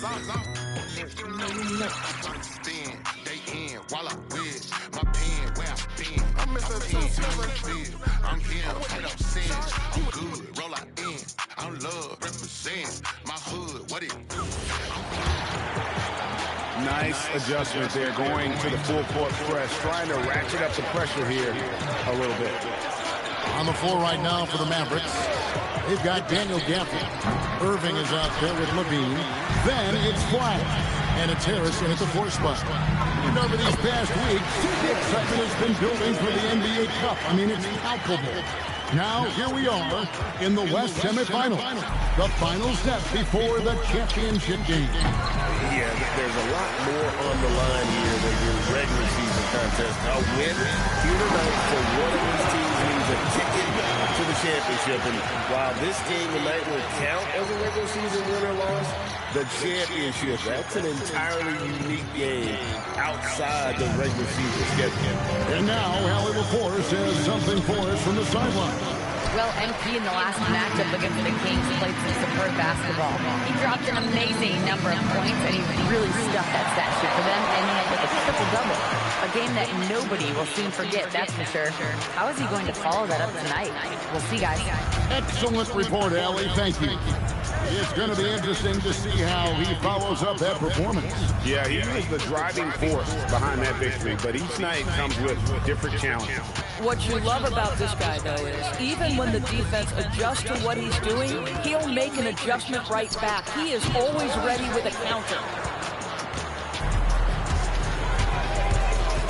While I wish my pen where I've been. I'm here, ain't no sense. I'm good, roll out in. I'm love, represents my hood, what it do? Nice adjustment there, going to the full court press, trying to ratchet up the pressure here a little bit. On the floor right now for the Mavericks, they've got Daniel Gafford. Irving is out there with Levine. Then it's Flag. And it's Harrison at the 4 spot. And over these past weeks, the excitement has been building for the NBA Cup. I mean, it's palpable. Now, here we are in the West semifinals. The final step before the championship game. Yeah, there's a lot more on the line here than your regular season contest. A win here tonight for one of these teams means a ticket to the championship. And while this game tonight will count as a regular season win or loss, the championship, that's an entirely unique game outside the regular season schedule. And now, Allie LaForce has something for us from the sideline. Well, MP in the last matchup against the Kings played some superb basketball. He dropped an amazing number of points, and he really stuffed that stat sheet for them, and he had a triple-double. A game that nobody will soon forget, that's for sure. How is he going to follow that up tonight? We'll see, guys. Excellent report, Allie. Thank you. It's going to be interesting to see how he follows up that performance. Yeah, he was the driving force behind that victory, but each night comes with different challenges. What you love about this guy, though, is even when the defense adjusts to what he's doing, he'll make an adjustment right back. He is always ready with a counter.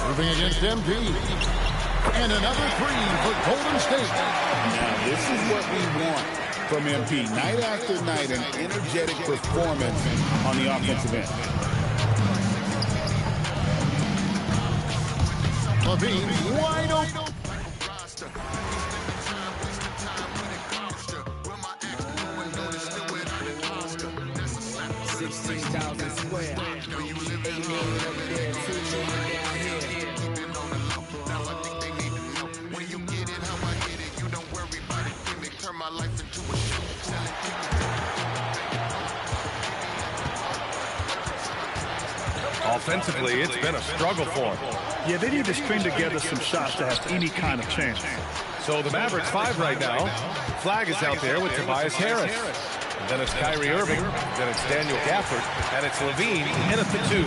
Moving against MP. And another three for Golden State. Now, this is what we want from MP. Night after night, an energetic performance on the offensive end. Levine wide open. 16,000 square. 8 million over there, 2 million down here. When you get it, how I get it, you don't worry about it. Gimmick, turn my life into a show. Offensively, it's been a struggle for him. Yeah, they need to string together some shots to have any kind of chance. So the Mavericks 5 right now. Flag is out there with Tobias Harris. And then it's Kyrie Irving. Then it's Daniel Gafford. And it's Levine in at the 2.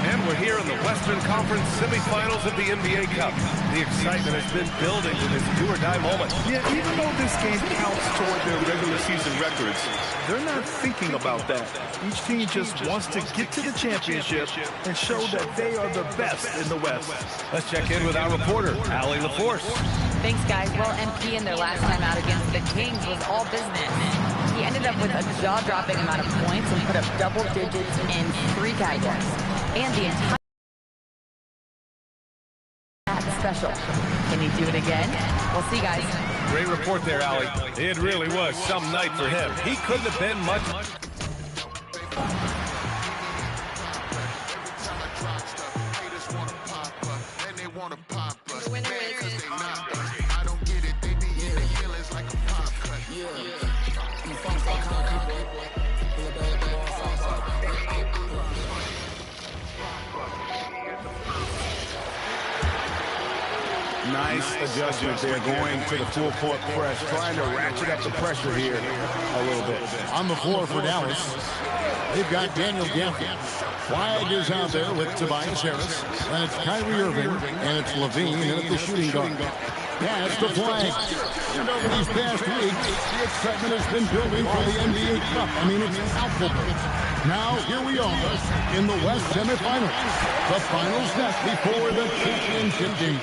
And we're here in the Western Conference semifinals of the NBA Cup. The excitement has been building to this do-or-die moment. Yeah, even though this game counts toward their regular season records, they're not thinking about that. Each team just wants to get to the championship and show that they are the best in the West. Let's check in with our reporter, Allie LaForce. Thanks, guys. Well, MP in their last time out against the Kings was all business. He ended up with a jaw-dropping amount of points and put up double digits in 3 categories. And the entire special. Can he do it again? We'll see, guys. Great report there, Allie. It really was some night for him. He couldn't have been much. Nice adjustment there, going to the full court press, trying to ratchet up the pressure here a little bit. On the floor for Dallas, they've got Daniel Gafford. Flag is out there with Tobias Harris. And it's Kyrie Irving, and it's Levine in at the shooting guard. Pass to Flag. And over these past weeks, the excitement has been building for the NBA Cup. I mean, it's palpable. Now, here we are in the West semifinals. The final step before the championship game.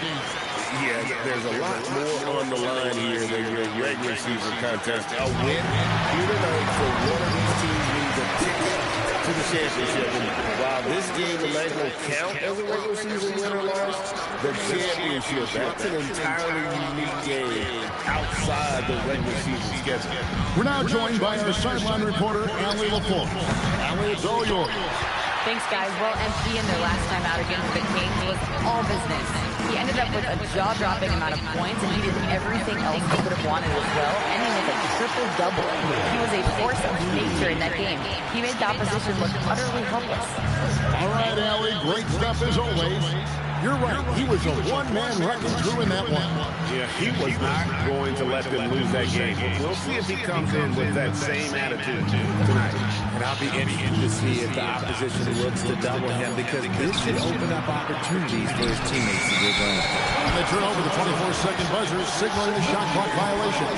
Yeah, there's a lot more on the line here than your regular season contest. A win here tonight for one of these teams means a ticket to the championship. And while this game tonight will count as a regular season win or loss, the championship, that's an entirely unique game outside the regular season schedule. We're now joined by our sideline reporter, Allie LaForce. Allie, it's all yours. Thanks, guys. Well, MP in their last time out against the Kings was all business. He ended up with a jaw-dropping amount of points, and he did everything else he could have wanted as well, ending with a triple-double. He was a force of nature in that game. He made the opposition look utterly helpless. All right, Allie, great stuff as always. You're right. He was a one-man wrecking crew in that one. Yeah, he was not going to let them lose that game. We'll see if he comes in with that same attitude tonight. And I'll be interested to see if the opposition looks to double him, because this should open up opportunities for his teammates to get going. And they turn over the 24-second buzzer, signaling a shot clock violation.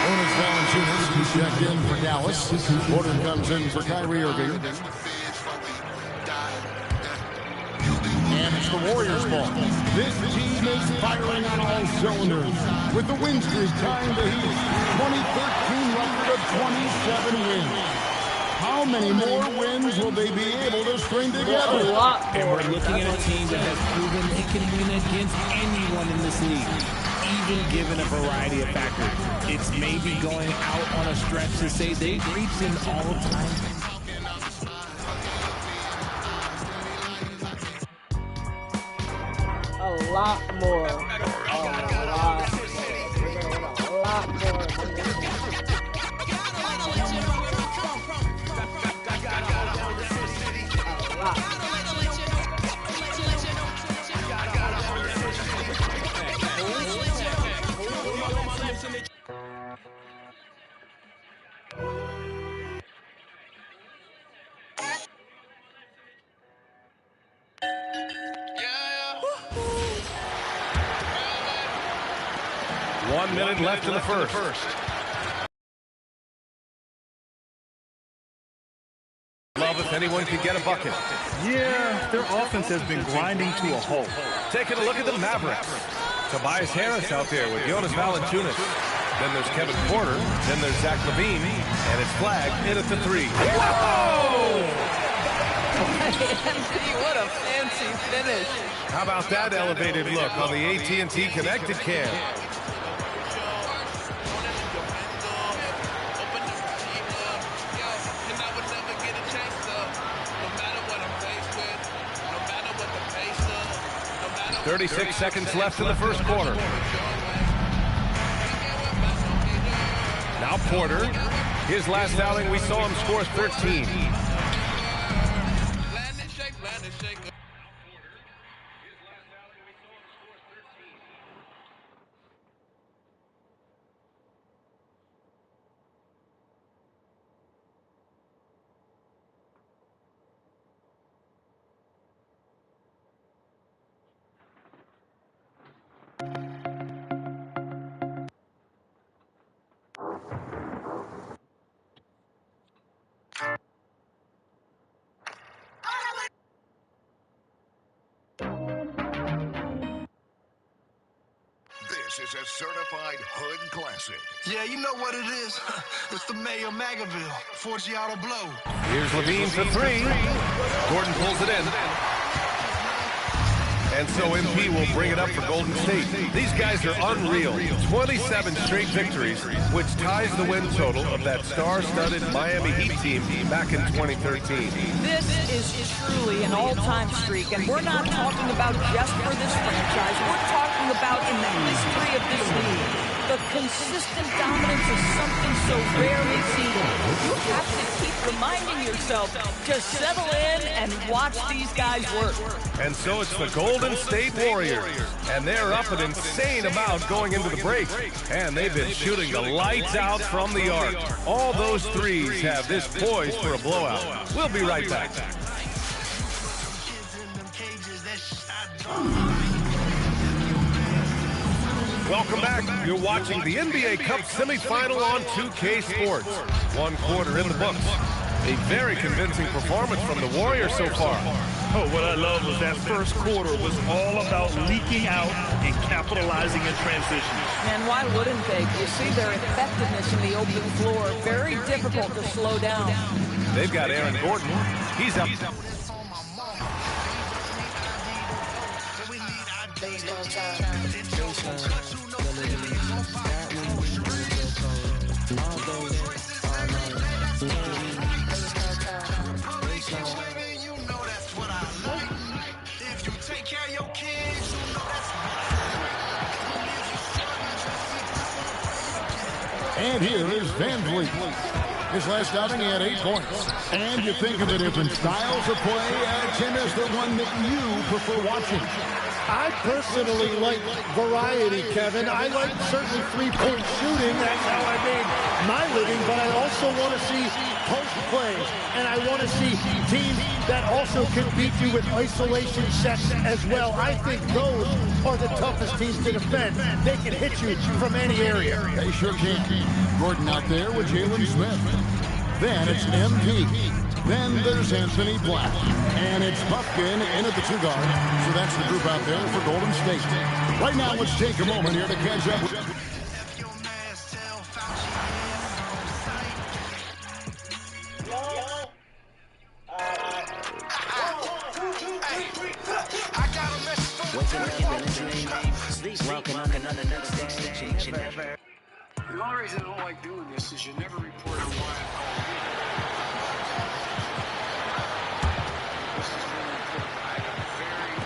Jonas Valanciunas, who checked in for Dallas. Porter comes in for Kyrie Irving. And it's the Warriors' ball. This team is firing on all cylinders, with the win streak tying the Heat's 2013 record of 27 wins. How many more wins will they be able to string together? A lot more. And we're looking at a team that has proven they can win against anyone in this league, even given a variety of factors. It's maybe going out on a stretch to say they've reached an all-time. A lot more. A lot more. One minute left in the first. Love if anyone could get a bucket. Yeah, their offense has been grinding to a halt. Taking a look at the Mavericks. Tobias Harris out there with Jonas Valanciunas. Then there's Kevin Porter. Then there's Zach LaVine. And it's flagged in at the three. Whoa! What a fancy finish. How about that elevated look on the AT&T Connected Cam? .36 seconds left in the first quarter. Now Porter. His last outing, we saw him score 13. This is a certified hood classic. Yeah, you know what it is. It's the Mayor Magaville, Forgiato Blow. Here's LaVine for three. Gordon pulls it in. And so MP will bring it up for Golden State. These guys are unreal. 27 straight victories, which ties the win total of that star-studded Miami Heat team back in 2013. This is truly an all-time streak, and we're not talking about just for this franchise. We're talking about in the history of this league. The consistent dominance is something so rarely seen. You have to keep reminding yourself to settle in and watch these guys work. And so it's the Golden State Warriors, and they're up an insane amount going into the break. And they've been shooting the lights out from the arc. All those threes have this poised for a blowout. We'll be right back. Welcome back. You're watching the NBA Cup semifinal on 2K Sports. One quarter in the books. A very convincing performance from the Warriors so far. Oh, what I love was that first quarter was all about leaking out and capitalizing in transition. And why wouldn't they? You see their effectiveness in the open floor. Very difficult to slow down. They've got Aaron Gordon. He's up. And here is Van Vliet. His last outing, he had 8 points. And you think of the different styles of play, Tim is the one that you prefer watching. I personally like variety, Kevin. I like certainly three-point shooting. That's how I made my living. But I also want to see post play. And I want to see teams that also can beat you with isolation sets as well. I think those are the toughest teams to defend. They can hit you from any area. They sure can. Gordon out there with Jalen Smith. Then it's MP. Then there's Anthony Black. And it's Puffkin in at the 2 guard. So that's the group out there for Golden State. Right now, let's take a moment here to catch up. Walking on another stage. The only reason I don't like doing this is you never report on why I called.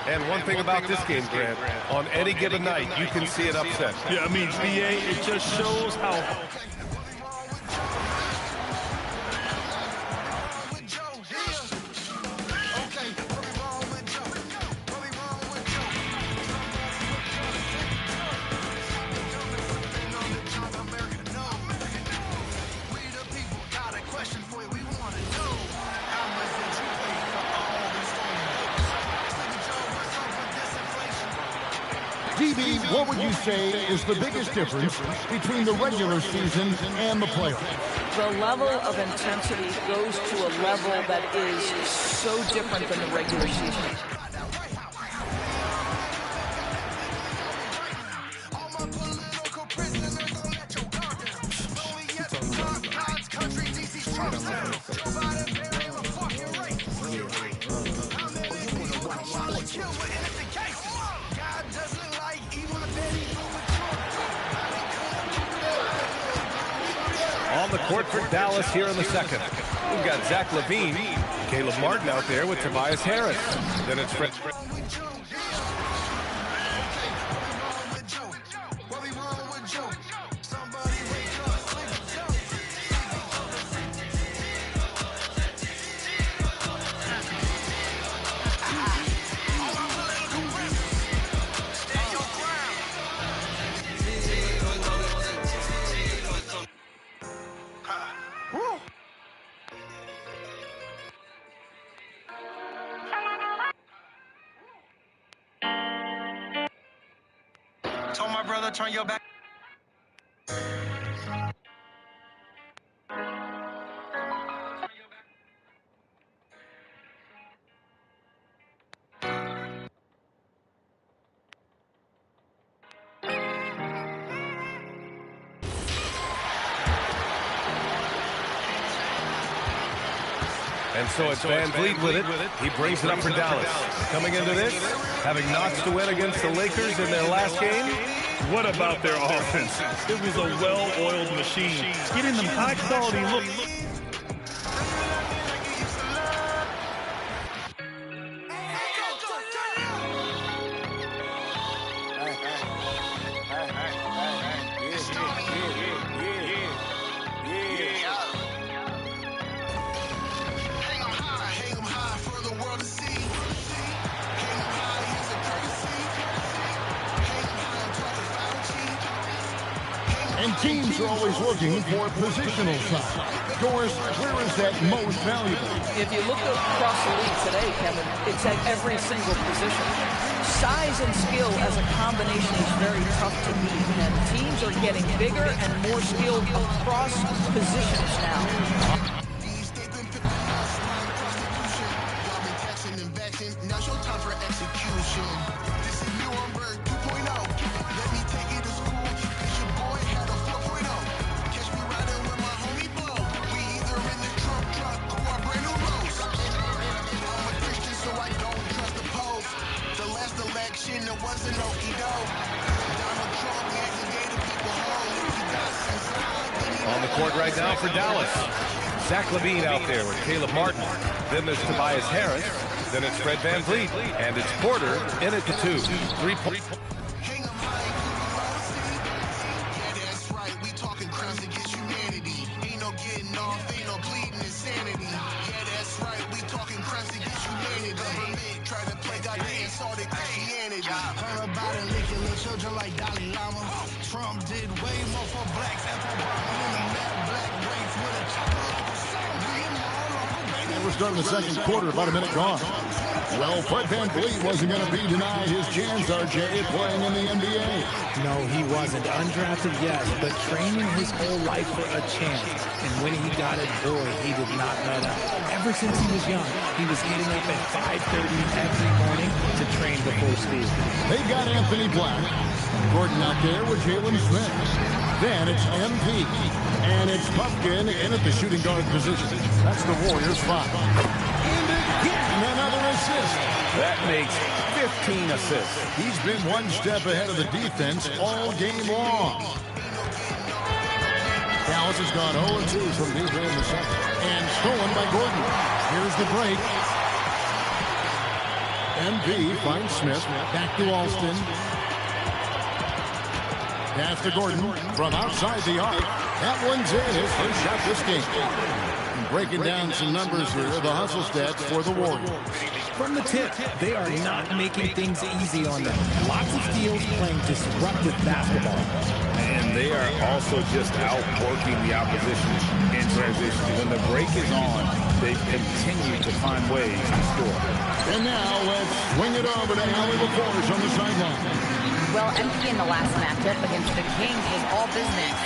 And one thing about this game, Grant, on any given night, you can see an upset. Yeah, I mean, BA, it just shows how... DB, what would you say is the biggest difference between the regular season and the playoffs? The level of intensity goes to a level that is so different than the regular season. On the court for Dallas here in the second. We've got Zach LaVine, Caleb Martin out there with Tobias Harris. Then it's Fred. Told my brother, turn your back. And so it's Van Vliet with it. He brings it up for Dallas. Coming into this, having notched the win against the Lakers in their last game. What about their offense? It was a well-oiled machine. Getting them high-quality looks. And teams are always looking for positional size. Doris, where is that most valuable? If you look across the league today, Kevin, it's at every single position. Size and skill as a combination is very tough to beat, and teams are getting bigger and more skilled across positions now. Now's your time for execution. This is Nuremberg 2.0. Let me take it to school. Cause your boy had a 4.0. Catch me riding with my homie Blow. We either in the Trump truck or our brand new Rose. I'm a Christian, so I don't trust the Pope. The last election, there wasn't no Edo. Donald Trump aggregated people home. He got inside. On the court right now for Dallas. Zach LaVine out there with Caleb Martin. Then there's Tobias Harris. Then it's Fred Van Vliet. And it's Porter in at the 2. 3 points. Hang 'em high, yeah, that's right. We talking crowns against Insulted Christianity. Heard about it, licking little children like Dalai Lama. Trump did way more for blacks after Obama in the mad black race with a chocolate like Osama. And we're starting the second quarter, about a minute gone. Well, Fred VanVleet wasn't going to be denied his chance, RJ, playing in the NBA. No, he wasn't. Undrafted, yes, but training his whole life for a chance. And when he got it, boy, he did not let up. Ever since he was young, he was getting up at 5:30 every morning to train before school. They've got Anthony Black. Gordon out there with Jalen Smith. Then it's MP. And it's Pumpkin in at the shooting guard position. That's the Warriors' spot. And again, another assist. That makes 15 assists. He's been one step ahead of the defense all game long. Dallas has gone 0-2 from deep in the second. And stolen by Gordon. Here's the break. MP finds Smith. Back to Alston. Pass to Gordon from outside the arc. That one's in. His first shot this game. And breaking down some numbers here, the hustle stats for the Warriors. From the tip, they are not making things easy on them. Lots of steals, playing disruptive basketball. And they are also just outworking the opposition in transition. When the break is on, they continue to find ways to score. And now let's swing it over to Allie LaForge on the sideline. Well, MP in the last matchup against the Kings was all business.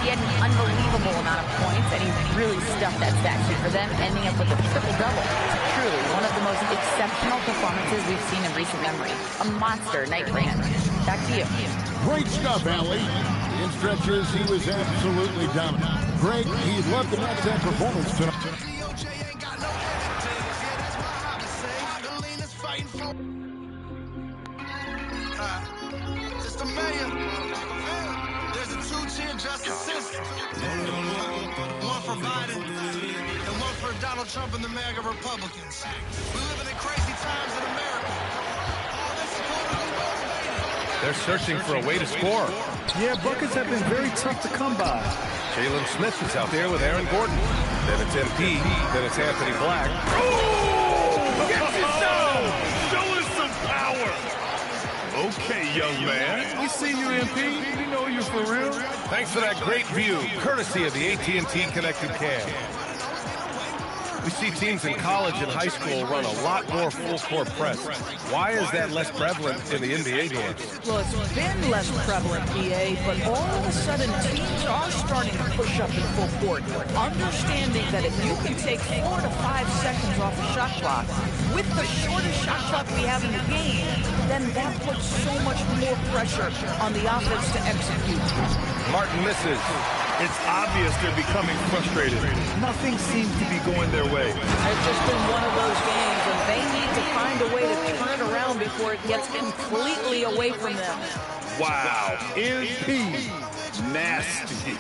He had an unbelievable amount of points, and he really stuffed that stat sheet for them, ending up with a triple-double. Truly, one of the most exceptional performances we've seen in recent memory. A monster night for him. Back to you. Great stuff, Allie. In stretches, he was absolutely dominant. Greg, he'd love to match that performance tonight. Just a mayor. There's a two-tier justice system. One for Biden and one for Donald Trump and the MAGA Republicans. We live in crazy times in America. All this politically motivated. They're searching for a way to score. Yeah, buckets have been very tough to come by. Jalen Smith is out there with Aaron Gordon. Then it's MP. Then it's Anthony Black. Oh! Gets it down! Show us some power! Okay, young man. We see you, MP. We know you for real. Thanks for that great view, courtesy of the AT&T Connected Cam. We see teams in college and high school run a lot more full-court press. Why is that less prevalent in the NBA games? Well, it's been less prevalent, EA, but all of a sudden teams are starting to push up in full court, understanding that if you can take 4 to 5 seconds off the shot clock, with the shortest shot clock we have in the game, then that puts so much more pressure on the offense to execute. Martin misses. It's obvious they're becoming frustrated. Nothing seems to be going their way. It's just been one of those games, and they need to find a way to turn it around before it gets completely away from them. Wow. MP. Nasty.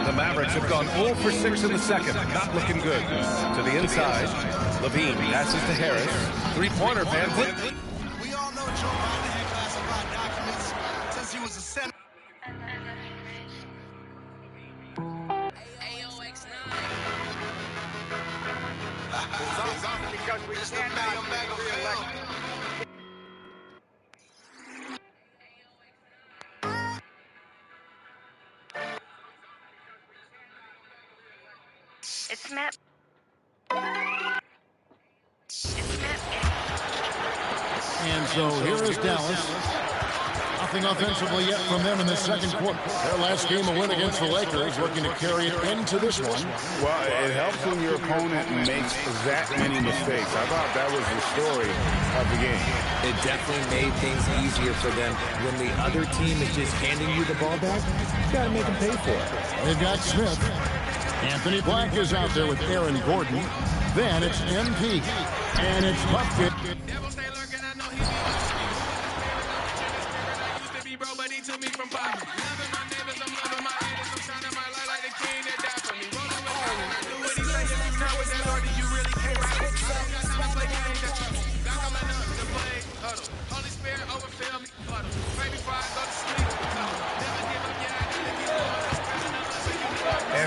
The Mavericks have gone 0 for 6 in the second. Not looking good. To the inside, Levine passes to Harris. Three-pointer, VanVleet. We all know Joe Biden had classified documents since he was a senator. Because we cannot re-elect. It's Matt. And so here is Dallas. Nothing offensively yet from them in the second quarter. Their last game, a win against the Lakers, looking to carry it into this one. Well, it helps when your opponent makes that many mistakes. I thought that was the story of the game. It definitely made things easier for them. When the other team is just handing you the ball back, you got to make them pay for it. They've got Smith. Anthony Black is out there with Aaron Gordon. Then it's MP. And it's Pumpkin.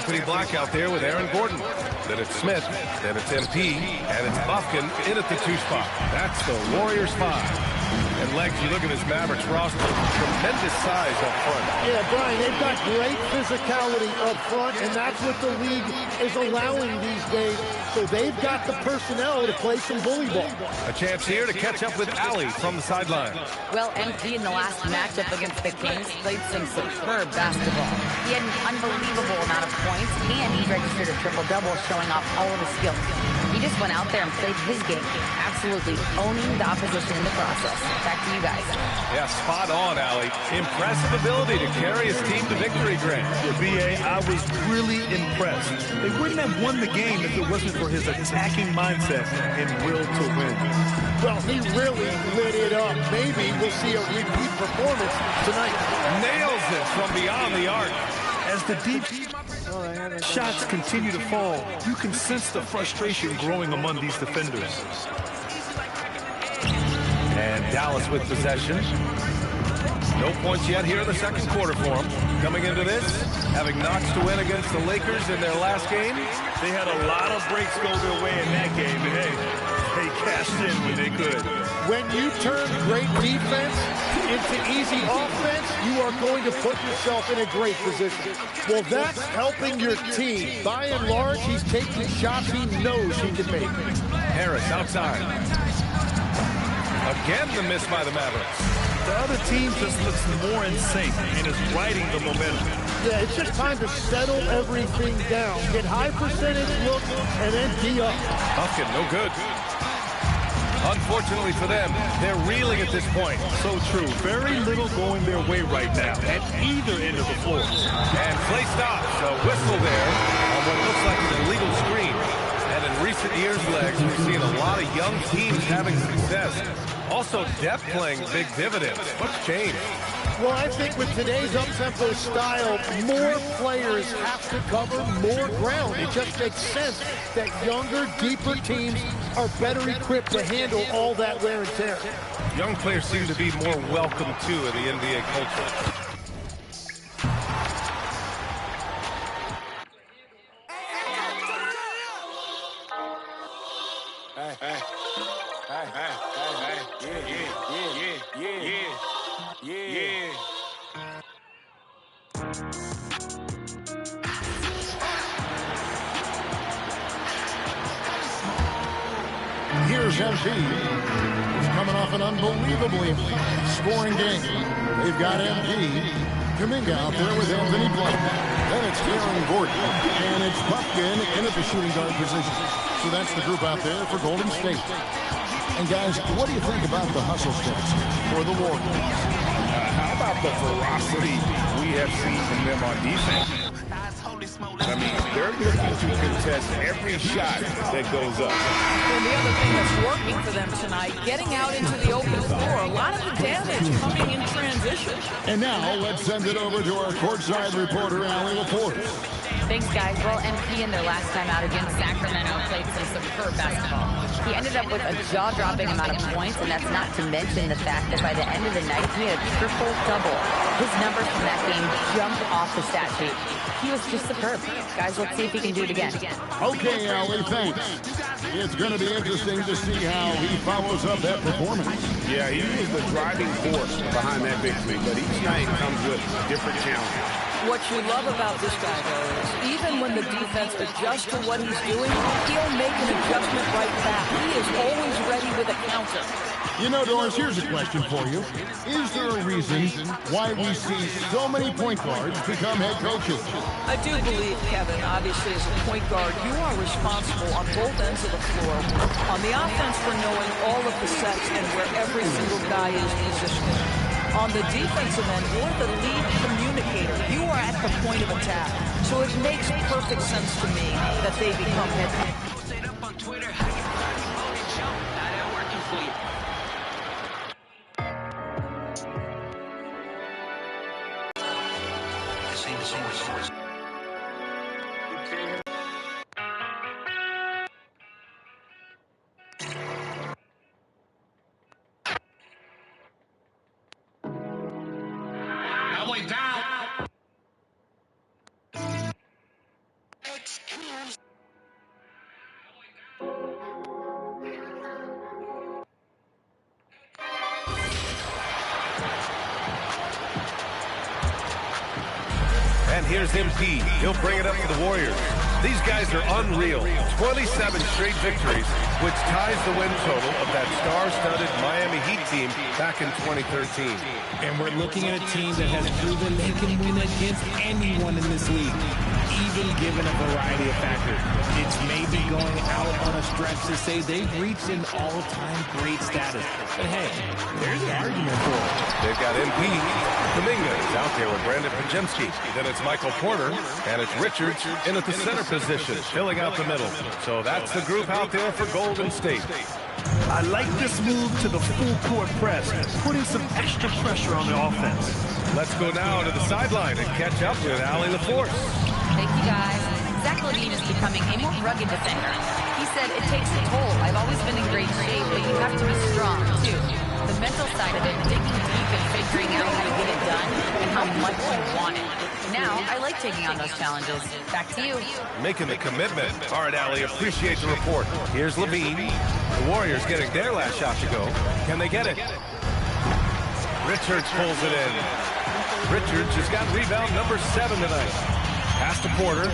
Anthony Black out there with Aaron Gordon. Then it's Smith, then it's MP, and it's Buffkin in at the 2 spot. That's the Warriors 5. And Legs, you look at this Mavericks roster, tremendous size up front. Yeah, Brian, they've got great physicality up front, and that's what the league is allowing these days. So they've got the personnel to play some bully ball. A chance here to catch up with Ali from the sideline. Well, MP in the last matchup against the Kings played some superb basketball. He had an unbelievable amount of points, and he registered a triple-double, showing off all of his skills. He just went out there and played his game, absolutely owning the opposition in the process. Back to you guys. Yeah, spot on, Ali. Impressive ability to carry his team to victory, Grant. BA, I was really impressed. They wouldn't have won the game if it wasn't for his attacking mindset and will to win. Well, he really lit it up. Maybe we'll see a repeat performance tonight. Nails it from beyond the arc. As the deep shots continue to fall, you can sense the frustration growing among these defenders. And Dallas with possession. No points yet here in the second quarter for them. Coming into this, having notched a win against the Lakers in their last game. They had a lot of breaks go their way in that game, and hey, they cashed in when they could. When you turn great defense into easy offense, you are going to put yourself in a great position. Well, that's helping your team. By and large, he's taking shots he knows he can make. Harris outside. Again, the miss by the Mavericks. The other team just looks more in sync and is riding the momentum. Yeah, it's just time to settle everything down. Get high percentage look and then D up. Buffkin, no good. Unfortunately for them, they're reeling at this point. So true. Very little going their way right now at either end of the floor. And play stops. A whistle there on what looks like an illegal screen. And in recent years, Legs, we've seen a lot of young teams having success. Also, depth playing big dividends. What's changed? Well, I think with today's up-tempo style, more players have to cover more ground. It just makes sense that younger, deeper teams are better equipped to handle all that wear and tear. Young players seem to be more welcome, too, in the NBA culture. Here's MP. He's coming off an unbelievably scoring game. They've got MP. Kuminga out there with Anthony Black. Then it's Aaron Gordon. And it's Buffkin in at the shooting guard position. So that's the group out there for Golden State. And guys, what do you think about the hustle steps for the Warriors? How about the ferocity we have seen from them on defense? I mean, they're looking to contest every shot that goes up. And the other thing that's working for them tonight, getting out into the open floor, a lot of the damage coming in transition. And now let's send it over to our courtside reporter, Allie Laporte. Thanks, guys. Well, MP in their last time out against Sacramento played some superb basketball. He ended up with a jaw-dropping amount of points, and that's not to mention the fact that by the end of the night, he had a triple-double. His numbers from that game jumped off the stat sheet. He was just superb. Guys, let's see if he can do it again. Okay, Allie, thanks. It's going to be interesting to see how he follows up that performance. Yeah, he was the driving force behind that victory, but each night comes with different challenges. What you love about this guy, though, is even when the defense adjusts to what he's doing, he'll make an adjustment right back. He is always ready with a counter. You know, Doris, here's a question for you. Is there a reason why we see so many point guards become head coaches? I do believe, Kevin, obviously as a point guard, you are responsible on both ends of the floor. On the offense for knowing all of the sets and where every single guy is positioned. On the defensive end, you're the lead communicator. You are at the point of attack. So it makes perfect sense to me that they become head coaches. And here's MP. He'll bring it up to the Warriors. These guys are unreal. 27 straight victories, which ties the win total of that star-studded Miami Heat team back in 2013. And we're looking at a team that has proven they can win against anyone in this league, even given a variety of factors. It's maybe going out on a stretch to say they've reached an all-time great status. But hey, there's an argument for it. They've got MP. Dominguez out there with Brandon Pajemski. Then it's Michael Porter, and it's Richards in at the center position, filling out the middle. So that's the group out there for Golden State. I like this move to the full court press, putting some extra pressure on the offense. Let's go now to the sideline and catch up with Allie LaForce. Thank you, guys. Zach LaVine is becoming a more rugged defender. He said it takes a toll. I've always been in great shape, but you have to be strong, too. The mental side of it, digging deep and figuring out how to get it done and how much you want it. Now, I like taking on those challenges. Back to you. Making the commitment. All right, Allie, appreciate the report. Here's LaVine. The Warriors getting their last shot to go. Can they get it? Richards pulls it in. Richards has got rebound number 7 tonight. Pass to Porter.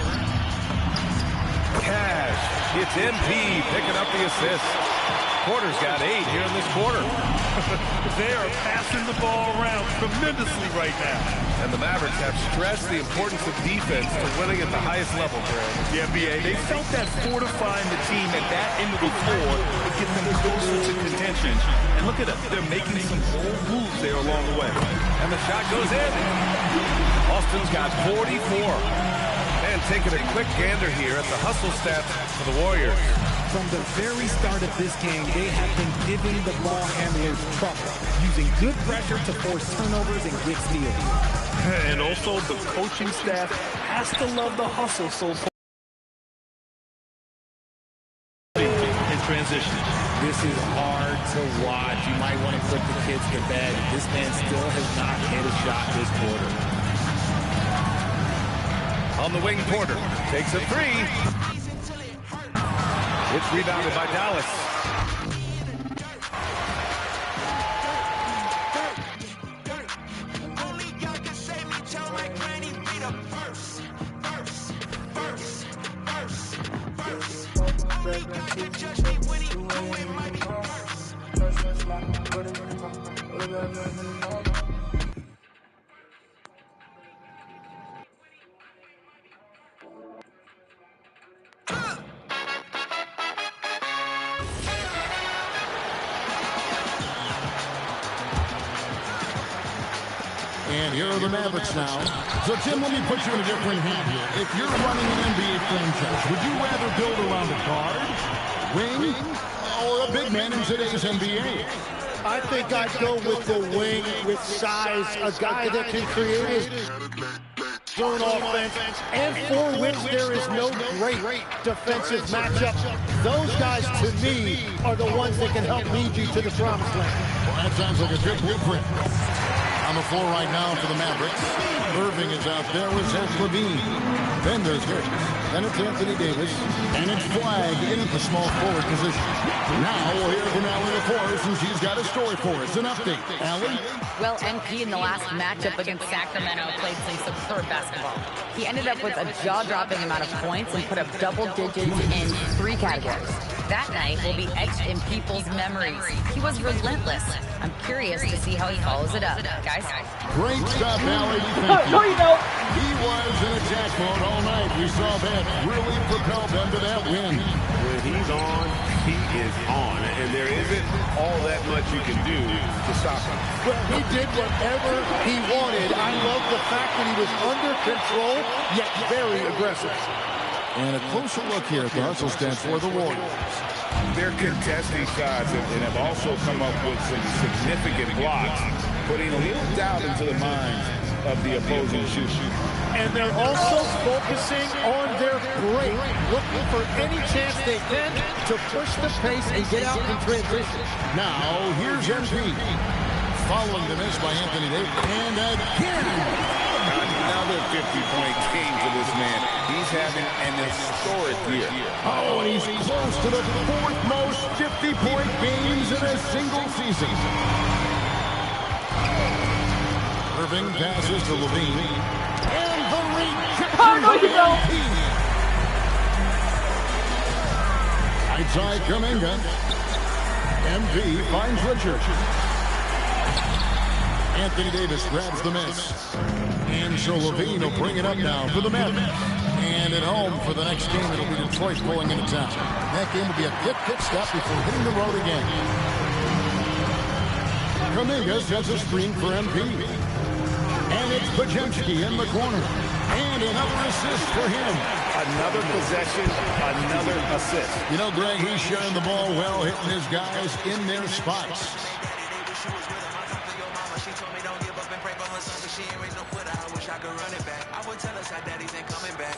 Cash. It's MP picking up the assist. Porter's got 8 here in this quarter. They are passing the ball around tremendously right now. And the Mavericks have stressed the importance of defense to winning at the highest level, Greg. The NBA, they felt that fortifying the team at that end of the floor would get them closer to contention. And look at them. They're making some bold moves there along the way. And the shot goes in. Austin's got 44. And taking a quick gander here at the hustle stats for the Warriors. From the very start of this game, they have been giving the ball handlers trouble, using good pressure to force turnovers and get steals. And also the coaching staff has to love the hustle so far in transition. This is hard to watch. You might want to put the kids to bed. This man still has not hit a shot this quarter. On the wing, Porter takes a 3. It's rebounded by Dallas. And here are the Mavericks now. So, Tim, let me put you in a different hat here. If you're running an NBA franchise, would you rather build around a guard, wing, or a big man in today's NBA? I think I'd go with the wing with size, a guy that can create his zone offense, and for which there is no great defensive matchup. Those guys, to me, are the ones that can help lead you to the promised land. Well, that sounds like a good blueprint. On the floor right now for the Mavericks. Irving is out there with Zach LaVine. Then there's Hicks. Then it's Anthony Davis. And it's Flag in at the small forward position. Now we'll hear from Allie LaForce, and she's got a story for us. An update. Allie? Well, MP in the last matchup against Sacramento played some superb basketball. He ended up with a jaw-dropping amount of points and put up double digits in 3 categories. That night will be etched in people's memories. He was relentless. I'm curious to see how he follows it up. Guys? Great stuff, Allie. Thank you. No, you don't. He was in attack mode all night. We saw that really propel them to that win. When he's on, he is on. And there isn't all that much you can do to stop him. Well, he did whatever he wanted. I love the fact that he was under control, yet very aggressive. And a closer look here at the hustle stats for the Warriors. They're contesting shots and have also come up with some significant blocks, putting a little doubt into the minds of the opposing shooter. And they're also focusing on their break, looking for any chance they can to push the pace and get out in transition. Now, here's MP. Following the miss by Anthony Davis. And again. Another 50-point game for this man. He's having an historic year. Oh, and he's close to the 4th most 50-point games in a single season. Irving passes to LaVine. And the reach No, you don't. Outside Kuminga. MV finds Richard. Anthony Davis grabs the miss. And so Levine will bring it up now for the Mets. And at home for the next game, it'll be Detroit pulling into town. That game will be a quick pit stop before hitting the road again. Kuminga sets a screen for MP. And it's Pajemski in the corner. And another assist for him. Another possession, another assist. You know, Greg, he's sharing the ball well, hitting his guys in their spots.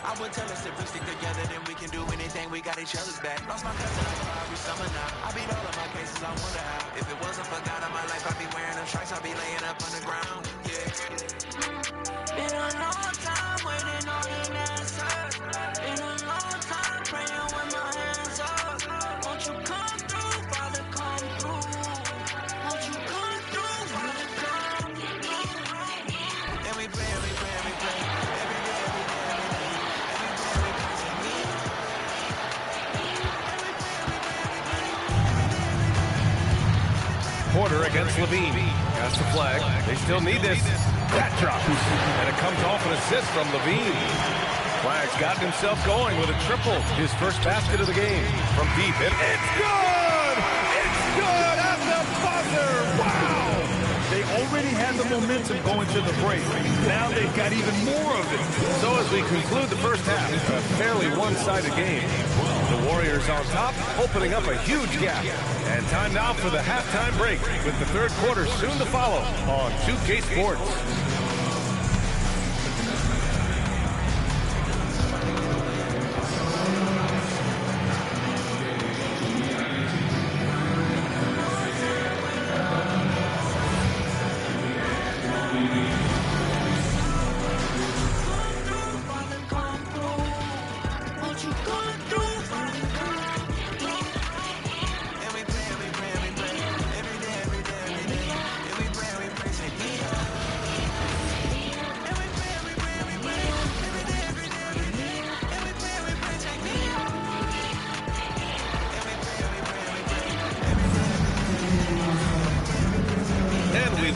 I would tell us if we stick together, then we can do anything. We got each other's back. Lost my cousin like every summer now. I beat all of my cases, I wonder how. If it wasn't for God in my life, I'd be wearing them stripes. I'd be laying up on the ground. Yeah. Been a long time waiting on an answer. Been a long time praying with my hands up. Won't you come through, Father, come through. Won't you come through, Father, come through. And we pray, and we pray, and we pray. Porter against Levine. Got the flag. They still need this. That drops. And it comes off an assist from Levine. Flag's gotten himself going with a triple. His first basket of the game from deep. And it's good! It's good at the buzzer! Wow! They already had the momentum going to the break. Now they've got even more of it. So as we conclude the first half, a fairly one-sided game. The Warriors on top, opening up a huge gap. And time now for the halftime break, with the third quarter soon to follow on 2K Sports.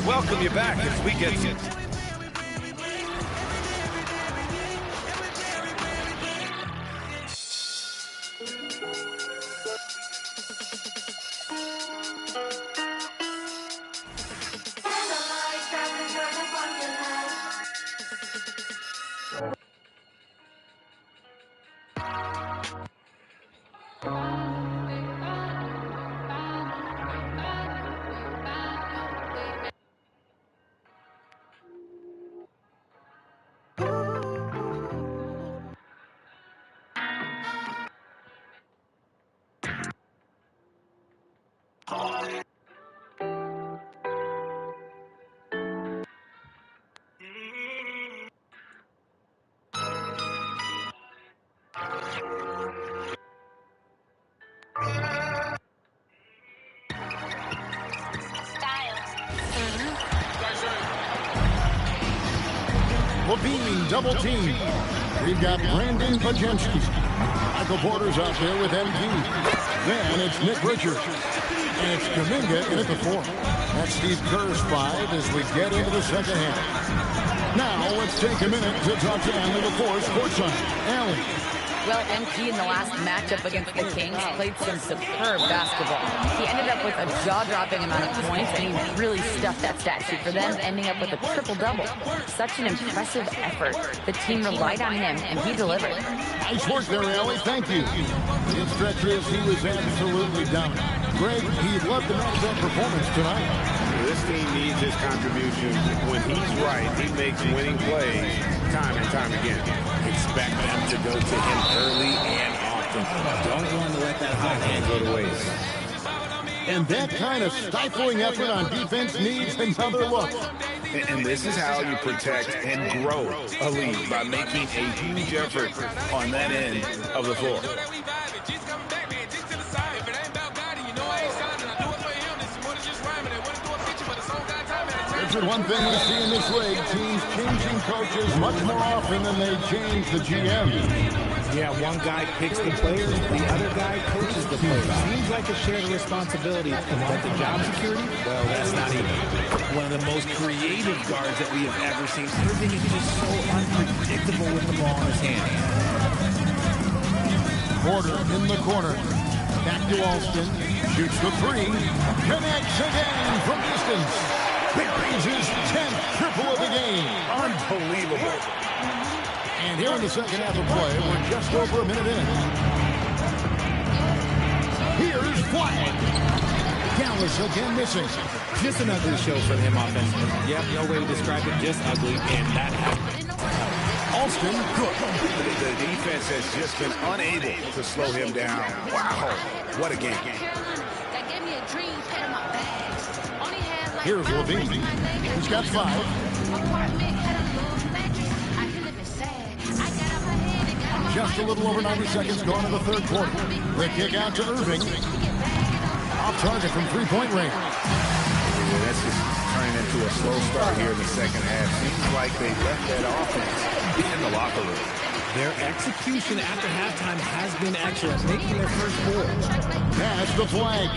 Welcome you back as we get you. Levine double team. We've got Brandon Pajemski. Michael Porter's out there with MD. Then it's Nick Richards. And it's Kuminga in at the 4. That's Steve Kerr's 5 as we get into the second half. Now let's take a minute to talk to Allie before Sportside. Allie. Well, MP in the last matchup against the Kings played some superb basketball. He ended up with a jaw-dropping amount of points, and he really stuffed that stat sheet for them, ending up with a triple-double. Such an impressive effort. The team relied on him, and he delivered. Nice work there, Allie. Thank you. In stretches, he was absolutely dominant. Greg, he loved to match that performance tonight. This team needs his contributions. When he's right, he makes winning plays time and time again. Expect them to go to him early and often. Don't want to let that hot hand go to waste. And that kind of stifling effort on defense needs another look. And this is how you protect and grow a lead, by making a huge effort on that end of the floor. Richard, one thing we see in this league, teams changing coaches much more often than they change the GM. Yeah, one guy picks the players, the other guy coaches the players. Seems like a shared responsibility, but the job security, well, that's not even. One of the most creative guards that we have ever seen. Irving is just so unpredictable with the ball in his hand. Porter in the corner. Back to Alston. Shoots the three. Connects again from distance. Buries his 10th triple of the game. Unbelievable. And here in the second half of play, we're just over a minute in. Here's Flag. Dallas again missing. Just an ugly show for him offensively. Yep, no way to describe it, just ugly, and that happened. Alston, good. The defense has just been unable to slow him down. Wow, what a game. Here's Levine. He's got 5. Just a little over 90 seconds gone in the third quarter. The kick out to Irving. Off target from three-point range. Yeah, that's just turning into a slow start here in the second half. Seems like they left that offense in the locker room. Their execution after halftime has been excellent, making their first goal. Pass the Flag.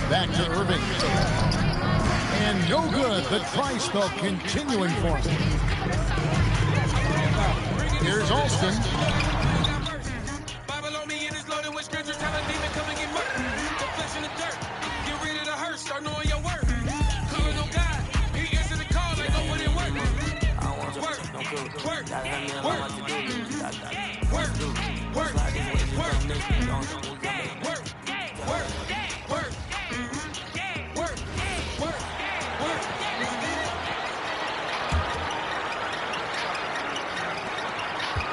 Back to Irving. And no good. The try spell continuing for him. Here's Alston.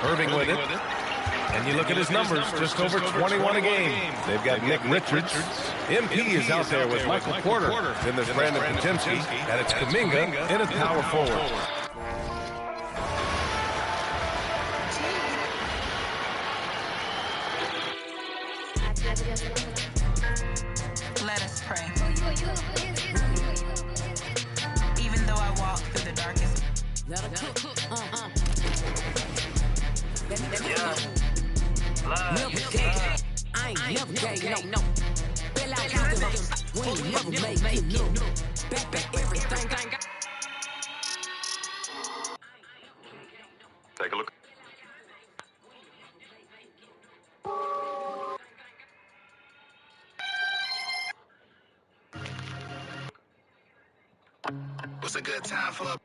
Irving with it. And you look at his numbers, just over 21 a game. They've got Nick Richards. MP is out there with Michael Porter. Then there's Brandon Potemski. And it's Kuminga in a power forward. Let us pray. Even though I walk through the darkest. I ain't never gay, no. Fell out with them. We ain't never make it, no. Back everything. Take a look. What's a good time for a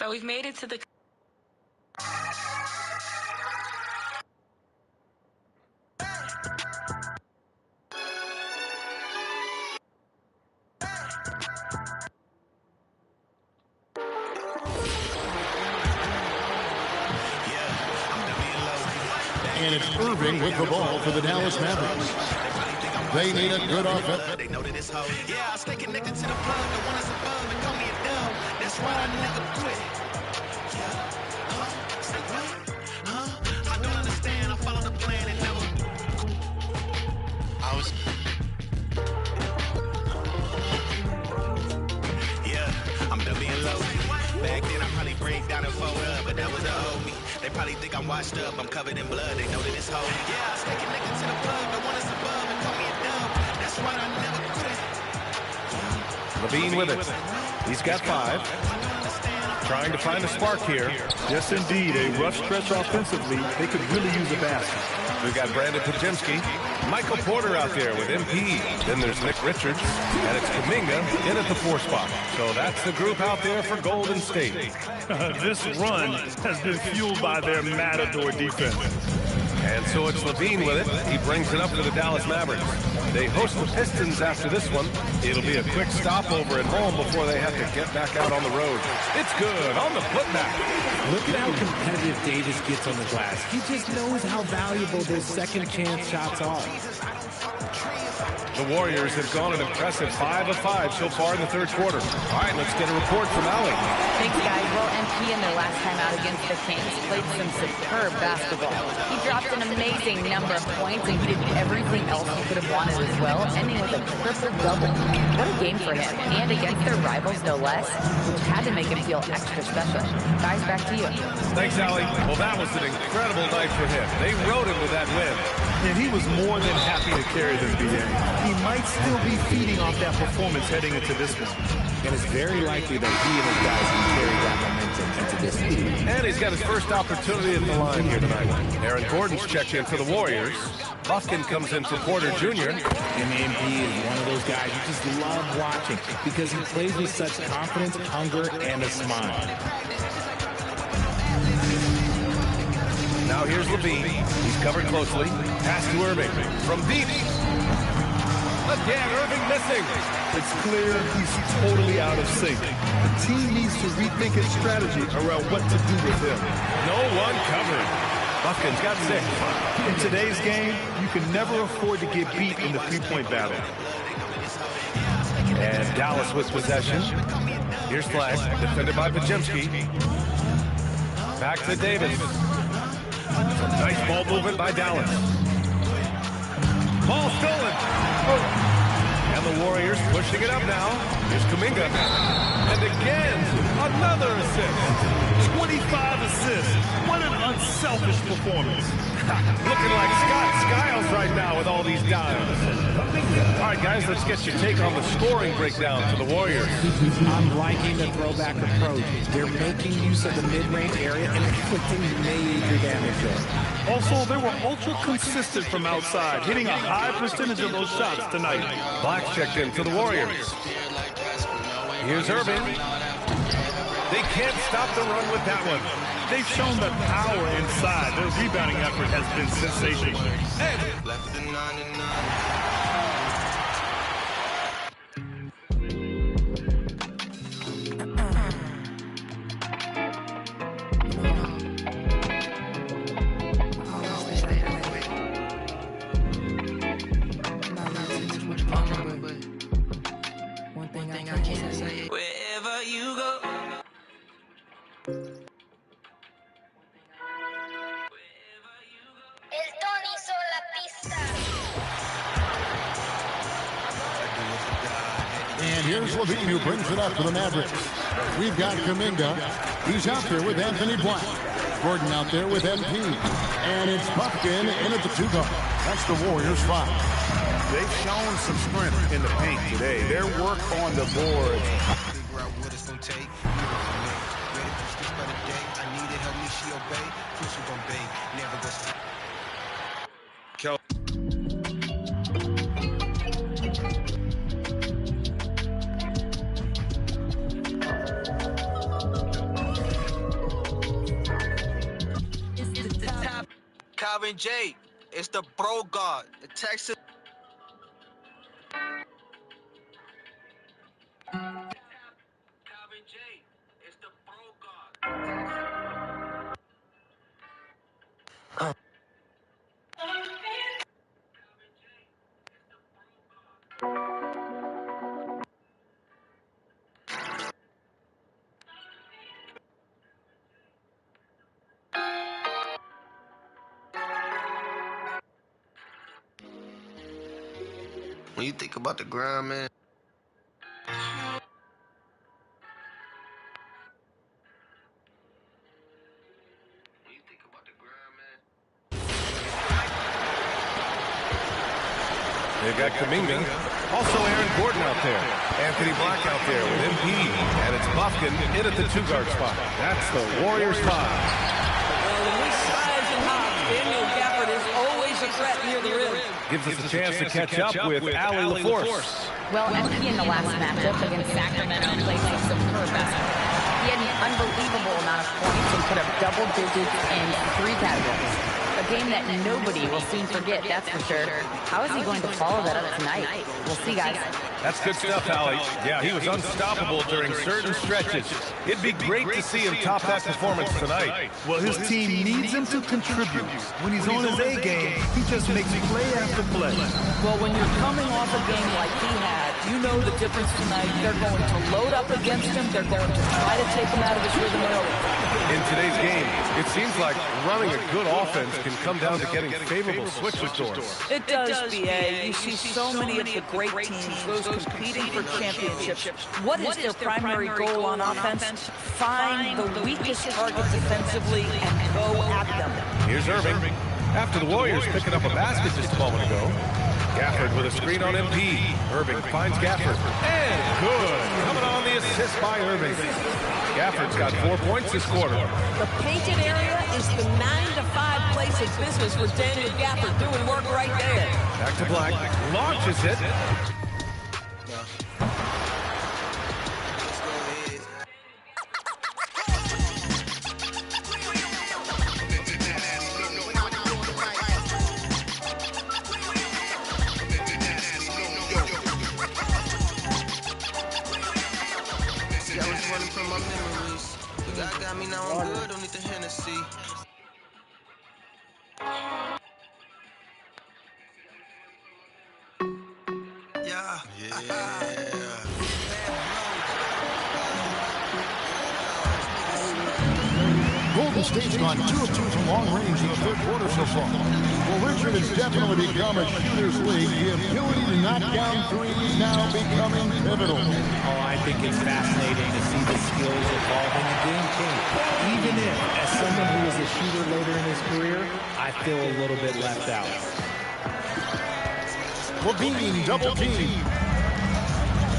So we've made it to the. And it's Irving with the ball for the Dallas Mavericks. They need a good offense. They know that it's hoe. Yeah, I stay connected to the plug. The one that's above and call me a dub. That's why I never quit. Yeah. Say what? I don't understand. I follow the plan and never. I was. Yeah, I'm done being low. Back then I probably break down and fold up, but that was the old me. They probably think I'm washed up. I'm covered in blood. They know that it's hoe. Yeah, I stay connected to the plug. The one that's above and call Levine with it. He's got 5. Trying to find a spark here. Yes, indeed. A rough stretch offensively. They could really use a basket. We've got Brandon Pajemski. Michael Porter out there with MP. Then there's Nick Richards. And it's Kuminga in at the 4 spot. So that's the group out there for Golden State. This run has been fueled by their matador defense. And so it's Levine with it. He brings it up to the Dallas Mavericks. They host the Pistons after this one. It'll be a quick stopover at home before they have to get back out on the road. It's good on the putback. Look at how competitive Davis gets on the glass. He just knows how valuable those second chance shots are. The Warriors have gone an impressive 5 of 5 so far in the third quarter. All right, let's get a report from Allie. Thanks, guys. Well, MP in their last time out against the Kings played some superb basketball. He dropped an amazing number of points, and he did everything else he could have wanted as well, ending with a triple-double. What a game for him, and against their rivals, no less, which had to make him feel extra special. Guys, back to you. Thanks, Allie. Well, that was an incredible night for him. They rode him with that win. And he was more than happy to carry them, BA. He might still be feeding off that performance heading into this one. And it's very likely that he and his guys can carry that momentum into this league. And he's got his first opportunity at the line here tonight. Aaron Gordon's checked in for the Warriors. Buffkin comes in for Porter Jr. And MP is one of those guys you just love watching because he plays with such confidence, hunger, and a smile. Now here's Levine. He's covered closely. Pass to Irving from deep. Again, Irving missing. It's clear he's totally out of sync. The team needs to rethink its strategy around what to do with him. No one covered. Buffkin's got 6. In today's game, you can never afford to get beat in the three-point battle. And Dallas with possession. Here's Flag, defended by Pajemski. Back to Davis. Some nice ball movement by Dallas. Ball stolen. Oh. And the Warriors pushing it up now. Here's Kuminga. And again, another assist. 25 assists. What an unselfish performance. Looking like Scott Skiles right now with all these dimes. All right, guys, let's get your take on the scoring breakdown for the Warriors. I'm liking the throwback approach. They're making use of the mid-range area and inflicting major damage there. Also, they were ultra consistent from outside, hitting a high percentage of those shots tonight. Black's checked in for the Warriors. Here's Irving. They can't stop the run with that one. They've shown the power inside. Their rebounding effort has been sensational. One thing I can't say. Wherever you go. And here's Levine who brings it up to the Mavericks. We've got Kuminga. He's out there with Anthony Black. Gordon out there with MP. And it's Buffkin in at the 2 guard. That's the Warriors 5. They've shown some strength in the paint today. Their work on the boards. Calvin J. It's the bro god. The Texas. Calvin J. It's the bro god. When you think about the grind, man. They've got Kuminga. Also Aaron Gordon out there. Anthony Black out there with MP. And it's Buffkin in at the 2-guard spot. That's the Warriors 5. Well, when we size and hop, Daniel Gafford is always a threat near the rim. Gives us a chance to catch up with Allie LaForce. Well, MP in the last matchup against Sacramento played some superb basketball. He had an unbelievable amount of points and put up double digits in 3 categories. A game that nobody will soon forget, that's for sure. How is he going to follow that up tonight? We'll see, guys. That's good stuff, Allie. Yeah, he was unstoppable during certain stretches. It'd be great to see him top that performance tonight. Well, his team needs him to contribute. When he's on his A game, he just makes play after play. Well, when you're coming off a game like he had, you know the difference tonight. They're going to load up against him. They're going to try to take him out of his rhythm early. In today's game, it seems like running a good offense can come down to getting favorable switches to him. It does, B.A. You see so many of the great teams, those competing for championships. What is their primary goal on offense? Find the weakest targets defensively and go at them. Here's Irving. After the Warriors picking up a basket just a moment ago. Gafford with a screen on MP. Irving finds Gafford. And good. Coming on the assist by Irving. Gafford's got 4 points this quarter. The painted area is the 9-to-5 place of business for Daniel Gafford, doing work right there. Back to Black. Launches it. Got me now, I'm good, don't need the Hennessy. Yeah. Golden State's gone 2 of 2 from long range in the third quarter so far. Well, Richard has definitely become a shooter's league. The ability to knock down threes now becoming pivotal. Oh, I think it's fascinating to see the skills evolving a game change. Even if, as someone who was a shooter later in his career, I feel a little bit left out. Levine double team.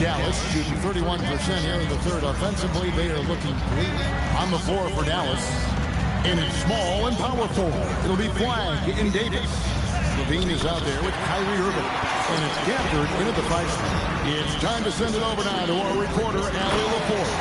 Dallas shooting 31% here in the third. Offensively, they are looking bleak on the floor for Dallas. And it's small and power forward. It'll be Flag in Davis. Levine is out there with Kyrie Irving. And it's Gafford in at the 5 spot. It's time to send it over now to our reporter, Allie LaForce.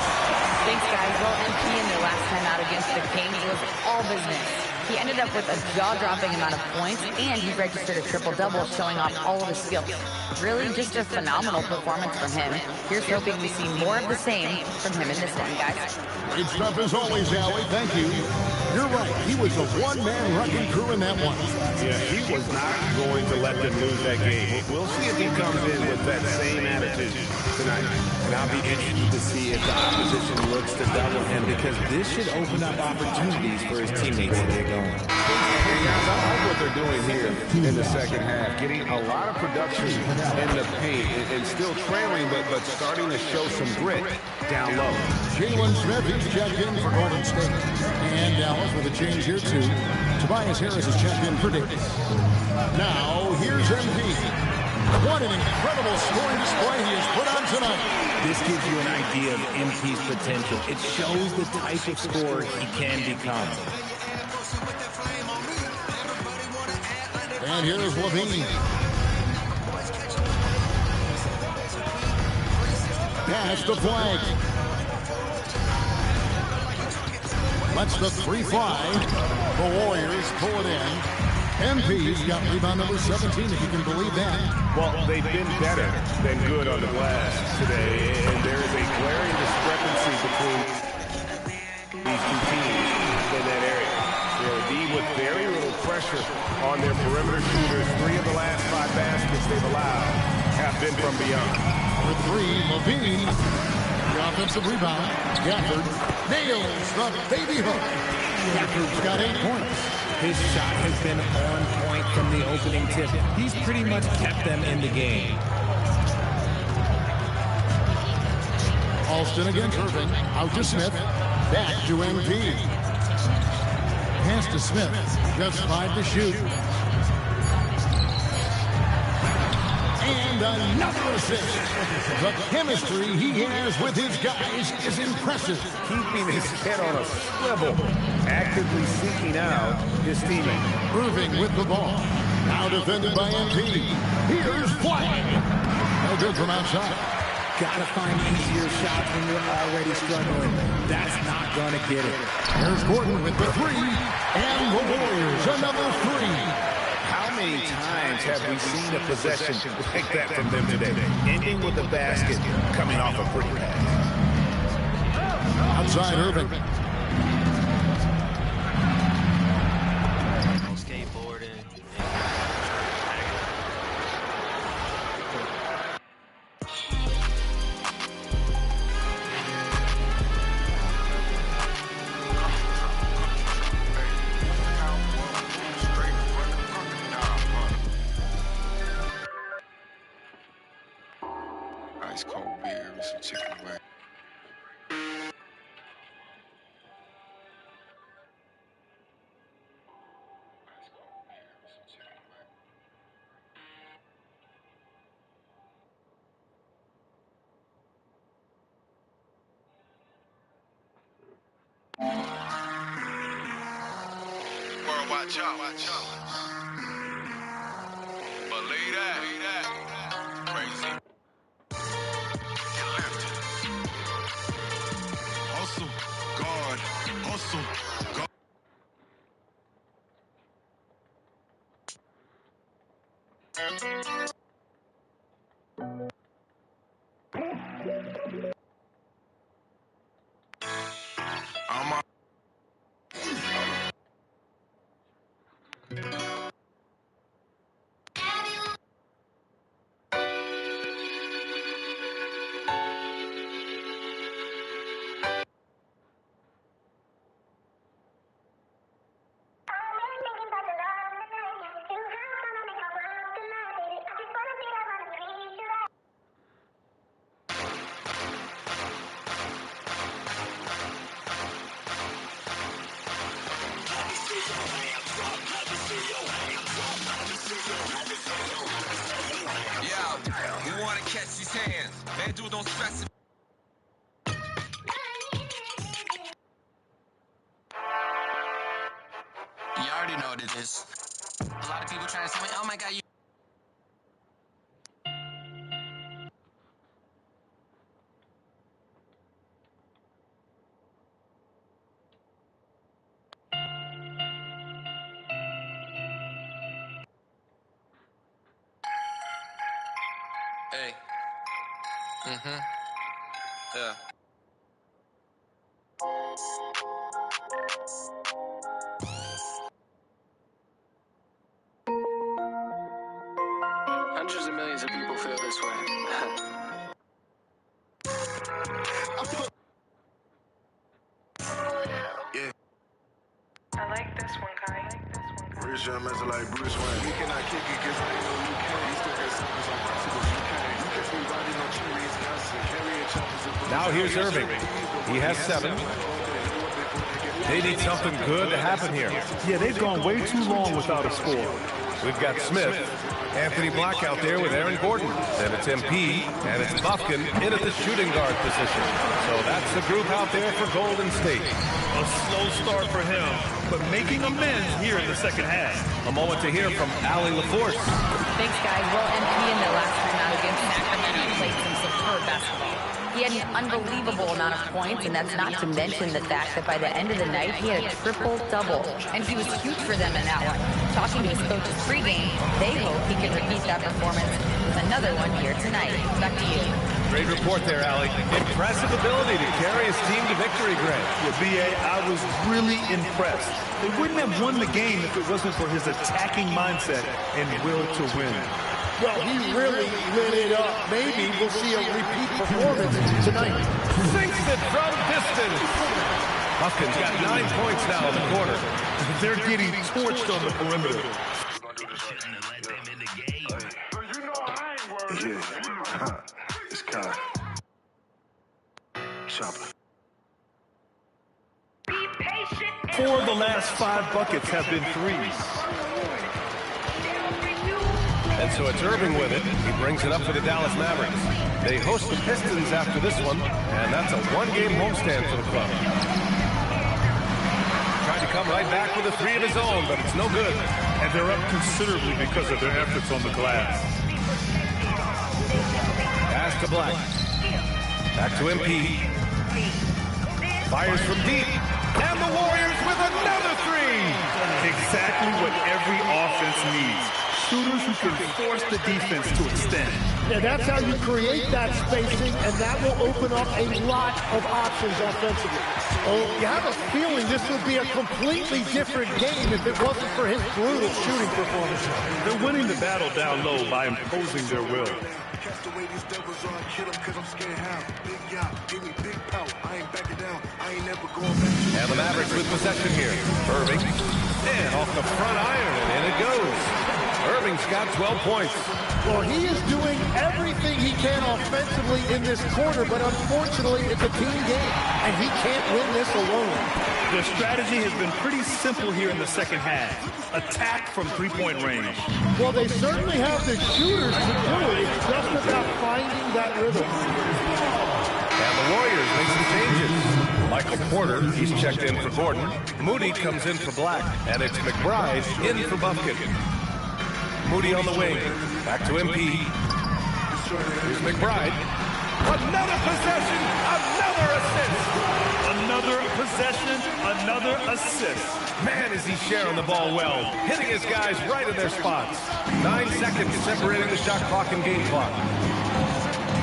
Thanks, guys. Well, MP in their last time out against the Kings was all business. He ended up with a jaw-dropping amount of points, and he registered a triple-double, showing off all of his skills. Really, just a phenomenal performance from him. Here's hoping we see more of the same from him in this one, guys. Great stuff as always, Allie. Thank you. You're right. He was a one-man wrecking crew in that one. Yeah, he was not going to let them lose that game. We'll see if he comes in with that same attitude tonight. And I'll be interested to see if the opposition looks to double him, because this should open up opportunities for his teammates to get going. Hey guys, I like what they're doing here in the second half. Getting a lot of production in the paint and still trailing, but starting to show some grit down low. Jalen Smith, he's checked in for Golden State. And Dallas with a change here too. Tobias Harris is checked in for Davis. Now, here's MP. What an incredible scoring display he has put on tonight. This gives you an idea of MP's potential. It shows the type of scorer he can become. And here's Levine. Pass to Flag. Lets the 3 fly. The Warriors pull it in. MP's got rebound number 17, if you can believe that. Well, they've been better than good on the glass today, and there is a glaring discrepancy between these two teams in that area. D with very little pressure on their perimeter shooters. 3 of the last 5 baskets they've allowed have been from beyond. For 3, Levine. The offensive rebound. Gafford nails the baby hook. Gafford's got 8 points. His shot has been on point from the opening tip. He's pretty much kept them in the game. Alston against Irving. Out to Smith. Back to MP. Pass to Smith. Just 5 to shoot. and another assist. The chemistry he has with his guys is impressive. Keeping his head on a swivel, actively seeking out his teammate. Irving with the ball. Now defended by MP. Here's Flag. No good from outside. Gotta find easier shots when you're already struggling. That's not gonna get it. Here's Gordon with the three. And the Warriors, another three. How many times have we seen a possession like that from them today? Ending with the basket, coming off a pretty pass. Outside Irving. Ice cold beer with some chicken wings. World, watch out, watch out. Believe that, crazy. Get lifted. Hustle, guard, hustle, guard. I'm out. Yeah, we want to catch these hands. Man, dude, don't stress it. You already know what it is. A lot of people trying to tell me, oh my God, you. Hey. Yeah. Hundreds of millions of people feel this way. Yeah. I like this one, Kai. Rich young man like Bruce Wayne. You cannot kick it cause I know you can. You still got something like possible you can. You catch me riding on cherries, constant. Carrying choppers and Now here's Irving. He has 7. They need something good to happen here. Yeah, they've gone way too long without a score. We've got Smith, Anthony Black out there with Aaron Gordon. Then it's MP, and it's Buffkin in at the shooting guard position. So that's the group out there for Golden State. A slow start for him, but making amends here in the second half. A moment to hear from Allie LaForce. Thanks, guys. Well, MP in the last time out against Sacramento played some superb basketball. He had an unbelievable amount of points, and that's not to mention the fact that by the end of the night, he had a triple-double, and he was huge for them in that one. Talking to his coaches pregame, they hope he can repeat that performance with another one here tonight. Back to you. Great report there, Allie. Impressive ability to carry his team to victory, Greg. Yeah, B.A., I was really impressed. They wouldn't have won the game if it wasn't for his attacking mindset and will to win. Well, he really lit it up. Maybe we'll see a repeat performance tonight. Sinks it from distance. Buffkin's got 9 points now in the quarter. They're getting torched on the perimeter. Yeah. It's Kai. Chopper. 4 of the last 5 buckets have been threes. And so it's Irving with it. He brings it up for the Dallas Mavericks. They host the Pistons after this one, and that's a one-game homestand for the club. Tried to come right back with a three of his own, but it's no good. And they're up considerably because of their efforts on the glass. Pass to Black. Back to MP. Fires from deep. And the Warriors with another three. Exactly what every offense needs. Shooters who can force the defense to extend. Yeah, that's how you create that spacing, and that will open up a lot of options offensively. Oh, you have a feeling this would be a completely different game if it wasn't for his brutal shooting performance. They're winning the battle down low by imposing their will. Catch the way these devils are, kill them cause I'm scared how. Big yacht, give me big power, I ain't backing down, I ain't never going back. And the Mavericks with possession here. Irving. And off the front iron, and in it goes. Irving's got 12 points. Well, he is doing everything he can offensively in this quarter, but unfortunately, it's a team game, and he can't win this alone. Their strategy has been pretty simple here in the second half. Attack from three-point range. Well, they certainly have the shooters to do it. It's just about finding that rhythm. And the Warriors make some changes. Michael Porter, he's checked in for Gordon. Moody comes in for Black, and it's McBride in for Buffkin. Moody on the wing. Back to MP. Here's McBride. Another possession, another assist. Another possession, another assist. Man, is he sharing the ball well. Hitting his guys right in their spots. 9 seconds separating the shot clock and game clock.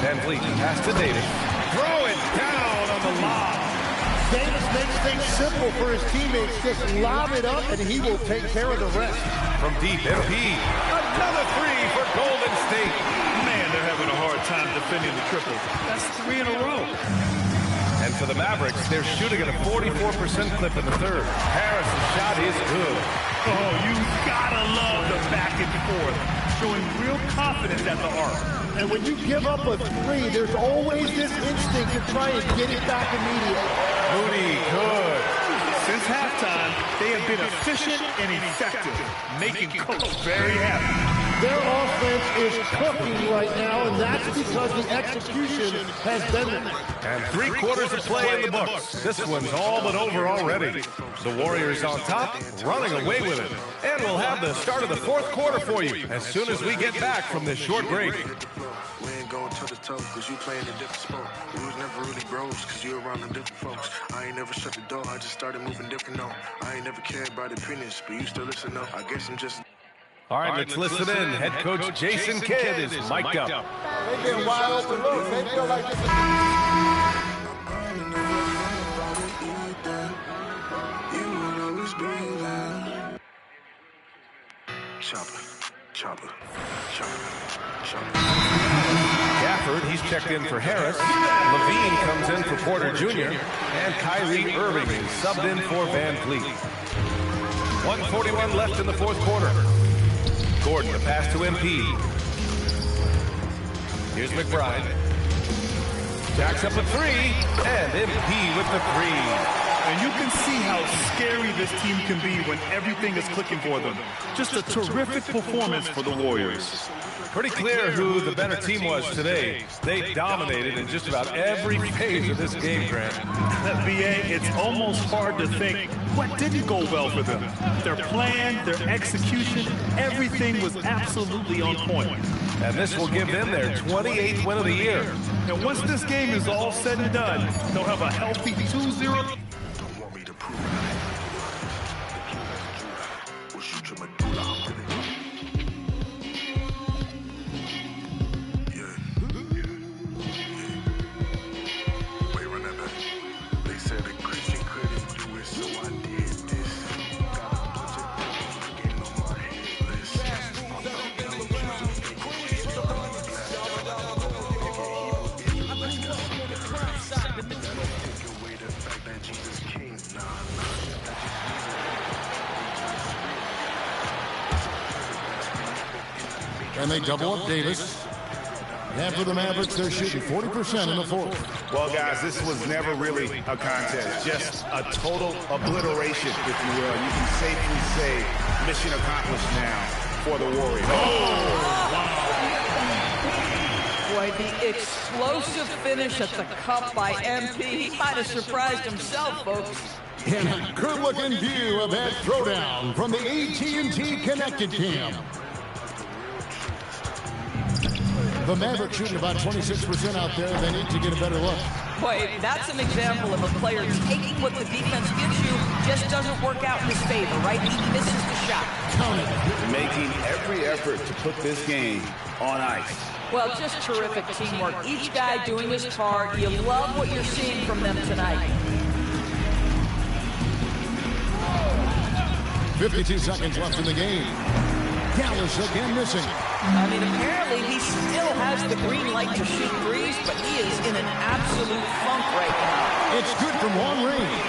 Van Vliet pass to Davis. Throw it down on the lob. Davis makes things simple for his teammates. Just lob it up, and he will take care of the rest. From deep, MP. Another three for Golden State. Man, they're having a hard time defending the triple. That's 3 in a row. And for the Mavericks, they're shooting at a 44% clip in the third. Harris's shot is good. Oh, you gotta love the back and forth. Showing real confidence at the arc. And when you give up a three, there's always this instinct to try and get it back immediately. Moody, good. Since halftime, they have been efficient and effective, making Coach very happy. Their offense is cooking right now, and that's because the execution has been there. And 3/4 of play in the books. This one's all but over already. The Warriors on top, running away with it. And we'll have the start of the fourth quarter for you as soon as we get back from this short break. We ain't going toe-to-toe cause you playing a different sport. We was never really bros cause you around the different folks. I ain't never shut the door, I just started moving different though. I ain't never cared about opinions, but you still listen though. I guess I'm just... All right, let's listen in. Head coach Jason Kidd is mic'd up. They get wide open looks. They feel like this is... Chopper, chopper, chopper, chopper. Gafford, he's checked in for Harris. Levine comes in for Porter Jr. And Kyrie Irving is subbed in for Van Vliet. 1:41 left in the fourth quarter. Gordon, the pass to MP. Here's McBride. Jacks up a three, and MP with the three. And you can see how scary this team can be when everything is clicking for them. Just a terrific performance for the Warriors. Pretty clear who the better team was today. They dominated in just about every phase of this game, Grant. BA, it's almost hard to think what didn't go well for them. Their plan, their execution, everything was absolutely on point. And this will give them their 28th win of the year. And once this game is all said and done, they'll have a healthy 2-0. And they double up Davis. And for the Mavericks, they're shooting 40% in the fourth. Well, guys, this was never really a contest. Just a total obliteration, if you will. You can safely say mission accomplished now for the Warriors. Boy, the explosive finish at the cup by MP. He might have surprised himself, folks. And a good-looking view of that throwdown from the AT&T Connected Cam. The Mavericks shooting about 26% out there. They need to get a better look. Boy, that's an example of a player taking what the defense gives you, just doesn't work out in his favor, right? He misses the shot. Count it. Making every effort to put this game on ice. Well, just terrific teamwork. Each guy doing his part. You love what you're seeing from them tonight. 52 seconds left in the game. Dallas again missing. I mean, apparently he still has the green light to shoot threes, but he is in an absolute funk right now. It's good from long range.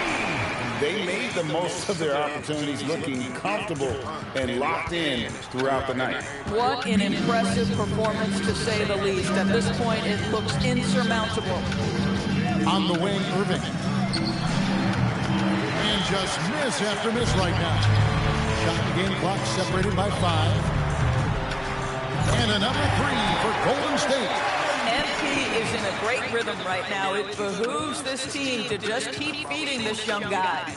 They made the most of their opportunities, looking comfortable and locked in throughout the night. What an impressive performance, to say the least. At this point, it looks insurmountable. On the wing, Irving. And just miss after miss right now. Shot the game clock separated by 5. And another 3 for Golden State. MP is in a great rhythm right now. It behooves this team to just keep feeding this young guy.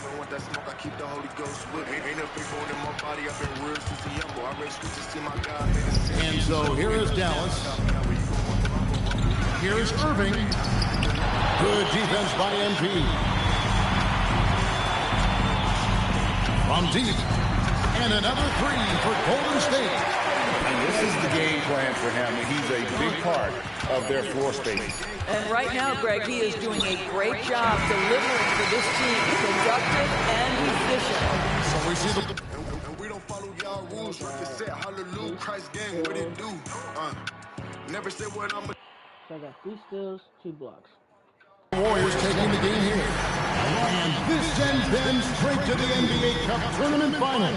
And so here is Dallas. Here is Irving. Good defense by MP. From deep. And another 3 for Golden State. And this is the game plan for him. He's a big part of their floor space. And right now, Greg, he is doing a great job delivering for this team, productive and efficient. So we see the... And we don't follow y'all rules. We can say hallelujah, Christ gang, what it do? Never say what I'm... So I got 3 steals, 2 blocks. Warriors taking the game here. And this sends them straight to the NBA Cup Tournament Final.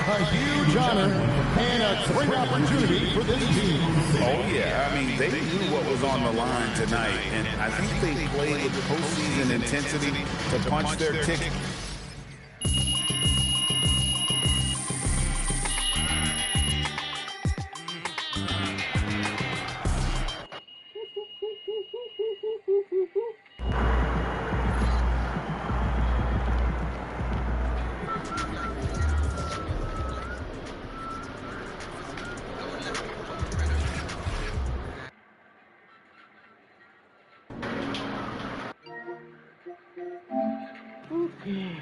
A huge honor and a great opportunity for this team. Oh, yeah. I mean, they knew what was on the line tonight, and I think they played with postseason intensity to punch their ticket. Okay.